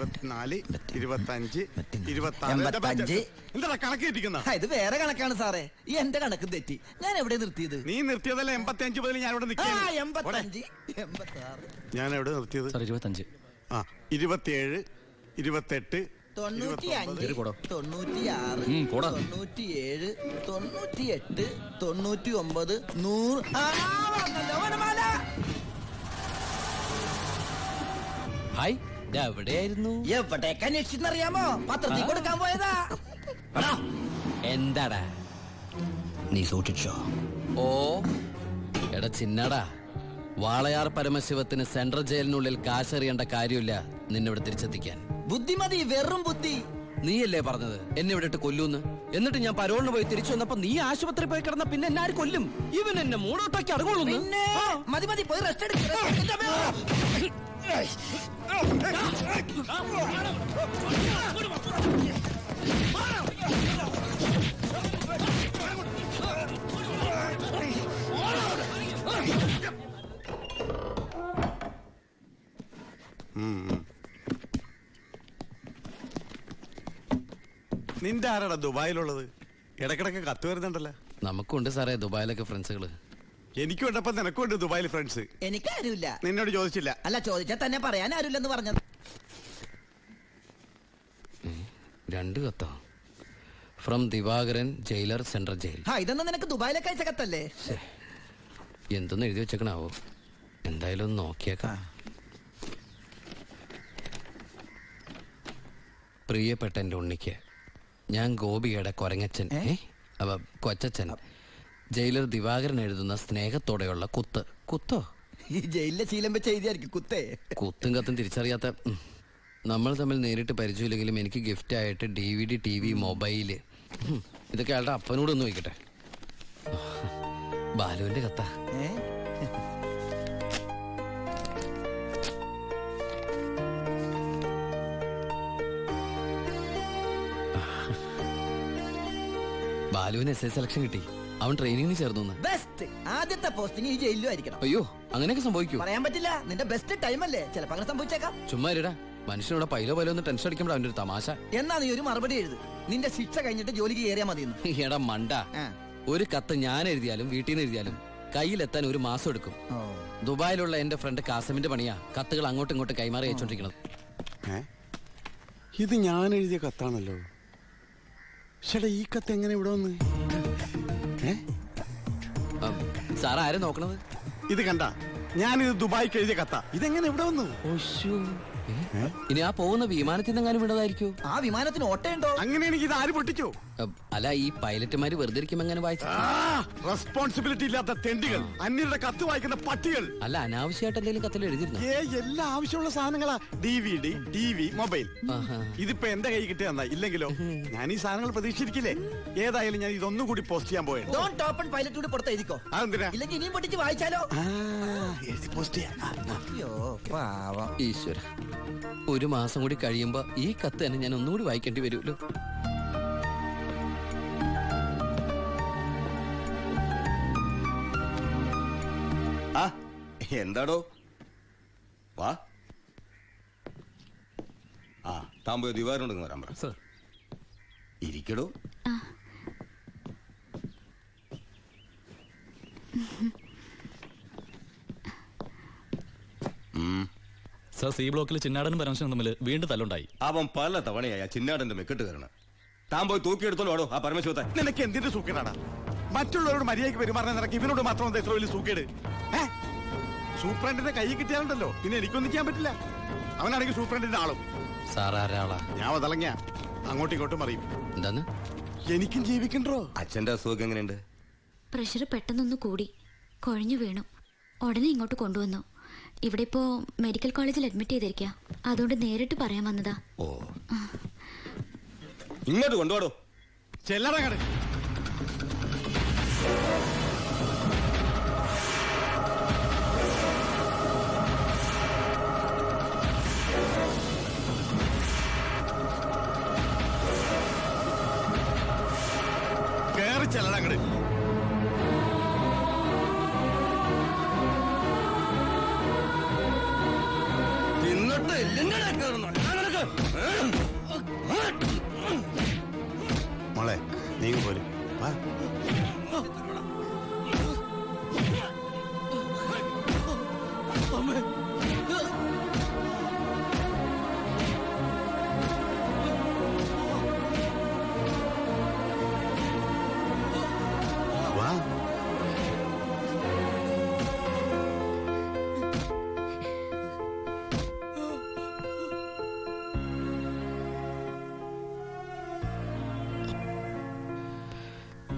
24, 25, 26. എന്താ കണക്ക് തെറ്റിക്കുന്ന? ഇത് വേറെ കണക്കാണ് സാറേ. ഈ എന്റെ കണക്ക് തെറ്റി. ഞാൻ എവിടെ നിർത്തിയത്? നീ നിർത്തിയതല്ല 85 മുതൽ ഞാൻ ഇവിടെ നിൽക്കാം. 85, 86. ഞാൻ എവിടെ നിർത്തിയത്? 25. 27, 28, 95, 96, 97, 98, 99, 100. ഹായ്, എവിടെയായിരുന്നു? എവിടേക്ക് അന്വേഷിച്ചെന്നറിയാമോ? പത്രത്തിൽ കൊടുക്കാൻ പോയതാ. എന്താടാ നീ സൂക്ഷിച്ചോ? ഓ എടാ ചിന്നടാ, വാളയാർ പരമശിവത്തിന് സെൻട്രൽ ജയിലിനുള്ളിൽ കാശറിയേണ്ട കാര്യമില്ല നിന്നിവിടെ തിരിച്ചെത്തിക്കാൻ. ബുദ്ധിമതി, വെറും ബുദ്ധി. നീയല്ലേ പറഞ്ഞത് എന്നെ ഇവിടെ ഇട്ട് കൊല്ലൂന്ന്? എന്നിട്ട് ഞാൻ പരോളിന് പോയി തിരിച്ചു വന്നപ്പോ നീ ആശുപത്രി പോയി കിടന്ന പിന്നെ എന്നെ ആര് കൊല്ലും? ഇവൻ എന്നെ മൂടോട്ടാക്കി അടങ്ങുള്ളൂ. മതി മതി, പോയി റെസ്റ്റ് എടുക്കുക. നിന്റെ ആരാടാ ദുബായിലുള്ളത്? ഇടക്കിടക്ക് കത്ത് വരുന്നുണ്ടല്ലോ. നമുക്കുണ്ട് സാറേ ദുബായിലൊക്കെ ഫ്രണ്ട്സുകള്. എനിക്കും ഉണ്ടപ്പോ നിനക്കുണ്ട് ദുബായിൽ ഫ്രണ്ട്സ്. എനിക്കാരുമില്ല. നിന്നോട് ചോദിച്ചില്ല? അല്ല, ചോദിച്ചാൽ തന്നെ പറയാൻ ആരുമില്ലെന്ന് പറഞ്ഞത്. 2 കത്തോ? From Divakaran, jailer, central jail. ഇതൊന്നും നിനക്ക് ദുബായിലൊക്കെ അയച്ച കത്തല്ലേ? എന്തൊന്നും എഴുതി വെച്ചേക്കണാവോ? എന്തായാലും ഒന്ന് നോക്കിയേക്കാം. പ്രിയപ്പെട്ട എൻ്റെ ഉണ്ണിക്ക്, ഞാൻ ഗോപികയുടെ കൊരങ്ങച്ചൻ, കൊച്ചച്ചൻ, ജയിലർ ദിവാകരൻ എഴുതുന്ന സ്നേഹത്തോടെയുള്ള കുത്ത്. കുത്തോ? ഈ ജയിലിലെ ശീലം വെച്ച് എഴുതിയായിരിക്കും കുത്തേ. കുത്തും കത്തും തിരിച്ചറിയാത്ത നമ്മൾ തമ്മിൽ നേരിട്ട് പരിചയമില്ലെങ്കിലും എനിക്ക് ഗിഫ്റ്റ് ആയിട്ട് DVD, TV, മൊബൈല്, ഇതൊക്കെ അയാളുടെ അപ്പനോടൊന്ന് ചോദിക്കട്ടെ. ബാലുവിന്റെ കത്താ. ബാലുവിന് SS സെലക്ഷൻ കിട്ടി. അവൻ ട്രെയിനിങ്ങിന് ചേർന്നു. ബെസ്റ്റ്. ആദ്യത്തെ പോസ്റ്റിംഗ് ഈ ജയിലിലും ആയിരിക്കണം. അയ്യോ, അങ്ങനെയൊക്കെ സംഭവിക്കൂ? പറയാൻ പറ്റില്ല. നിന്റെ ബെസ്റ്റ് ടൈം അല്ലേ, ചിലപ്പോ അങ്ങനെ സംഭവിച്ചേക്കാം. ചുമ്മാ ഇരടാ, മനുഷ്യനോട് പൈലോ ഒന്ന് ടെൻഷൻ അടിക്കുമ്പോൾ അവന്റെ ഒരു തമാശ. എന്നാ നീ ഒരു മറുപടി എഴുത്. നിന്റെ ശിക്ഷ കഴിഞ്ഞിട്ട് ജോലിക്ക് കയറിയാ മതി. എടാ മണ്ട, ഒരു കത്ത് ഞാൻ എഴുതിയാലും വീട്ടിൽ നിന്ന് എഴുതിയാലും കയ്യിലെത്താൻ 1 മാസം എടുക്കും. ദുബായിലുള്ള എന്റെ ഫ്രണ്ട് കാസമിന്റെ പണിയാ കത്തുകൾ അങ്ങോട്ടും ഇങ്ങോട്ടും കൈമാറി അയച്ചോണ്ടിരിക്കുന്നത്. ഇത് ഞാൻ എഴുതിയ കത്താണല്ലോ. ചേട്ടാ, ഈ കത്ത് എങ്ങനെ ഇവിടെ വന്ന്? സാർ ആരെ നോക്കണത്? ഇത് കണ്ട, ഞാനിത് ദുബായിക്ക് എഴുതിയ കത്ത. ഇതെങ്ങനെ ഇവിടെ വന്നു? ഇനി ആ പോകുന്ന വിമാനത്തിൽ നിന്നെങ്ങാനും വിടതായിരിക്കോ? ആ വിമാനത്തിന് ഓട്ടയുണ്ടോ? അങ്ങനെയാണെങ്കിൽ ഇത് ആര് പൊട്ടിച്ചോ? അല്ല, ഈ പൈലറ്റുമാര് വെറുതെ ഇരിക്കുമ്പോ എങ്ങനെ വായിച്ചു? റെസ്പോൺസിബിലിറ്റി ഇല്ലാത്ത തെണ്ടികൾ, അന്യരുടെ കത്ത് വായിക്കുന്ന പട്ടികൾ. അല്ല, അനാവശ്യമായിട്ട് എന്തെങ്കിലും കത്തിൽ എഴുതിയിരുന്നു? എല്ലാ ആവശ്യമുള്ള സാധനങ്ങളാ. DVD, TV, mobile. ഇതിപ്പോ എന്റെ കൈ കിട്ടിയ നന്നായി. ഇല്ലെങ്കിലോ ഞാൻ ഈ സാധനങ്ങൾ പ്രതീക്ഷിച്ചിരിക്കില്ലേ? ഏതായാലും ഞാൻ ഇതൊന്നും കൂടി പോസ്റ്റ് ചെയ്യാൻ പോയത്. പൈലറ്റ് കൂടി പുറത്ത് എഴുതിക്കോ. അതെന്തിനാ? ഇല്ലെങ്കിൽ ഇനിയും പൊട്ടിച്ച് വായിച്ചാലോ? എഴുതി പോസ്റ്റ് ചെയ്യാം. ഈശ്വര, 1 മാസം കൂടി കഴിയുമ്പോ ഈ കത്ത് തന്നെ ഞാൻ ഒന്നുകൂടി വായിക്കേണ്ടി വരുമല്ലോ. എന്താടോ? വാ. താൻ പോയി ദിവാകരനുണ്ടെന്ന് വരാൻ പറ. ഇരിക്കടോ. സർ, സി ബ്ലോക്കിൽ ചിന്നാടനും പരമശിവനും തമ്മിൽ വീണ്ടും തല്ലുണ്ടായി. അവൻ പല തവണയായി ചിന്നാടന്റെ മെക്കെട്ട് കയറണം. താൻ പോയി തൂക്കിയെടുത്തോളൂ ആ പരമശിവത്തെ. നിനക്ക് എന്തിന്റെ സൂക്കേടാണ്? മറ്റുള്ളവരോട് മര്യാദയ്ക്ക് പെരുമാറാൻ നിനക്ക് ഇവനോട് മാത്രം എന്താ ഇത്ര വലിയ സൂക്കേട്? സൂപ്രണ്ടിന്റെ കൈ കിട്ടിയാലുണ്ടല്ലോ പിന്നെ എനിക്കൊന്നും ചെയ്യാൻ പറ്റില്ല. അവനാണെങ്കിൽ സൂപ്രണ്ടിന്റെ ആളും. സാറാരാളാ? ഞാൻ വതളങ്ങിയ അങ്ങോട്ടും ഇങ്ങോട്ടും അറിയും. എന്താന്ന്? എനിക്കും ജീവിക്കണ്ടോ? അച്ഛന്റെ അസുഖം എങ്ങനെയുണ്ട്? പ്രഷർ പെട്ടെന്നൊന്ന് കൂടി, കുഴഞ്ഞു വീണു. ഉടനെ ഇങ്ങോട്ട് കൊണ്ടുവന്നു. ഇവിടെ ഇപ്പോ മെഡിക്കൽ കോളേജിൽ അഡ്മിറ്റ് ചെയ്തിരിക്കുക. അതുകൊണ്ട് നേരിട്ട് പറയാൻ വന്നതാ. ഓ, ഇങ്ങോട്ട് കൊണ്ടുപോടോ. ചെല്ലറങ്ങട്. കേറി ചെല്ലറങ്ങട്. തിന്നിട്ട് എല്ലിന്റെ വാ. വാ.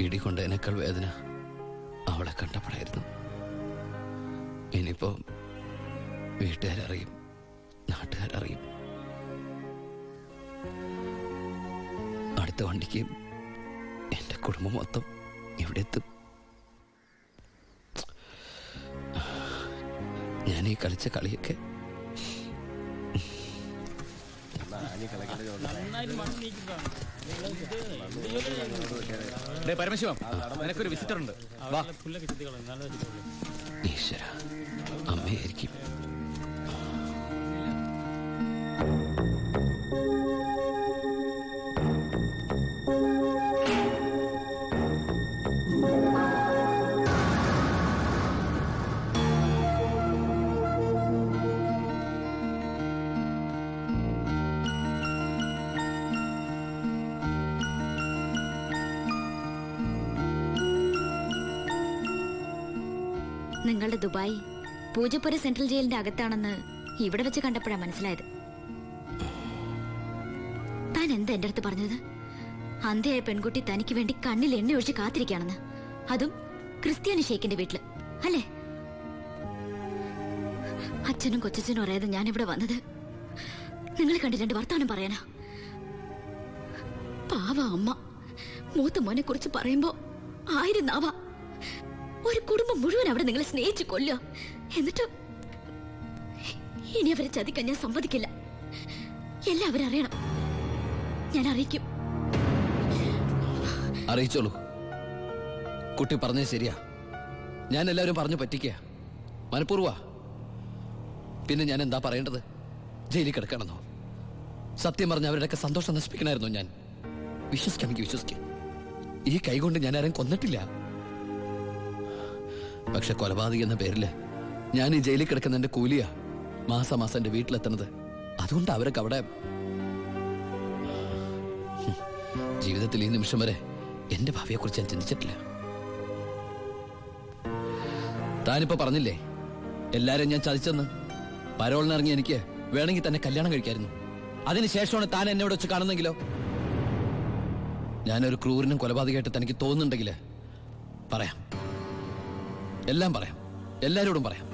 ഇടികൊണ്ടതിനേക്കാൾ വേദന അവളെ കണ്ടപ്പോഴായിരുന്നു. ഇനിയിപ്പോ വീട്ടുകാരറിയും, നാട്ടുകാരറിയും. അടുത്ത വണ്ടിക്ക് എന്റെ കുടുംബം മൊത്തം ഇവിടെ എത്തും. ഞാൻ ഈ കളിച്ച കളിയൊക്കെ പരമശിവം, നിനക്കൊരു വിസിറ്റർ ഉണ്ട്. വാ. ഈശ്വര, അമ്മയായിരിക്കും. നിങ്ങളുടെ ദുബായ് പൂജപ്പുര സെൻട്രൽ ജയിലിന്റെ അകത്താണെന്ന് ഇവിടെ വെച്ച് കണ്ടപ്പോഴാണ് മനസ്സിലായത്. താൻ എന്താ എന്റെ അടുത്ത് പറഞ്ഞത്? അന്ധയായ പെൺകുട്ടി തനിക്ക് വേണ്ടി കണ്ണിൽ എണ്ണ ഒഴിച്ച് കാത്തിരിക്കുകയാണെന്ന്, അതും ക്രിസ്ത്യാനി ഷേക്കിന്റെ വീട്ടില്, അല്ലേ? അച്ഛനും കൊച്ചച്ഛനും അറിയാതെ ഞാൻ ഇവിടെ വന്നത് നിങ്ങളെ കണ്ട് രണ്ട് വർത്താനം പറയാനാ. പാവ അമ്മ മൂത്ത മോനെ കുറിച്ച് പറയുമ്പോ 1000 നാവാ. ഒരു കുടുംബം മുഴുവൻ അവിടെ നിങ്ങളെ സ്നേഹിച്ച് കൊല്ലുക. എന്നിട്ട് ഇനി അവരെ ചതിക്കാൻ ഞാൻ സമ്മതിക്കില്ല. എല്ലാവരും അറിയണം. ഞാൻ അറിയിക്കും. അറിയിച്ചോളൂ. കുട്ടി പറഞ്ഞത് ശരിയാ. ഞാൻ എല്ലാവരും പറഞ്ഞു പറ്റിക്കുക, മനഃപൂർവ്വ. പിന്നെ ഞാൻ എന്താ പറയേണ്ടത്? ജയിലിൽ കിടക്കണമെന്നോ? സത്യം പറഞ്ഞ അവരുടെയൊക്കെ സന്തോഷം നശിപ്പിക്കണമായിരുന്നു ഞാൻ. വിശ്വസിക്കാമെങ്കിൽ വിശ്വസിക്കാം. ഈ കൈകൊണ്ട് ഞാൻ ആരും കൊന്നിട്ടില്ല. പക്ഷെ കൊലപാതക എന്ന പേരില് ഞാൻ ഈ ജയിലിൽ കിടക്കുന്നതിന്റെ കൂലിയാ മാസം മാസം എന്റെ വീട്ടിലെത്തുന്നത്. അതുകൊണ്ട് അവരൊക്കെ അവിടെ ജീവിതത്തിൽ ഈ നിമിഷം വരെ എന്റെ ഭാവിയെ കുറിച്ച് ഞാൻ ചിന്തിച്ചിട്ടില്ല. താനിപ്പോ പറഞ്ഞില്ലേ എല്ലാരും ഞാൻ ചതിച്ചെന്ന്. പരോളിനിറങ്ങി എനിക്ക് വേണമെങ്കിൽ തന്നെ കല്യാണം കഴിക്കായിരുന്നു. അതിനുശേഷമാണ് താൻ എന്നെ ഇവിടെ വെച്ച് കാണുന്നെങ്കിലോ? ഞാനൊരു ക്രൂരനും കൊലപാതകമായിട്ട് തനിക്ക് തോന്നുന്നുണ്ടെങ്കിൽ പറയാം, എല്ലാം പറയാം, എല്ലാരോടും പറയാം.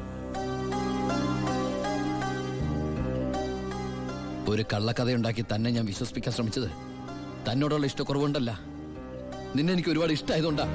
ഒരു കള്ളക്കഥയുണ്ടാക്കി തന്നെ ഞാൻ വിശ്വസിപ്പിക്കാൻ ശ്രമിച്ചത് തന്നോടുള്ള ഇഷ്ടക്കുറവുണ്ടല്ല, നിന്നെ എനിക്ക് ഒരുപാട് ഇഷ്ടമായതുകൊണ്ടാ.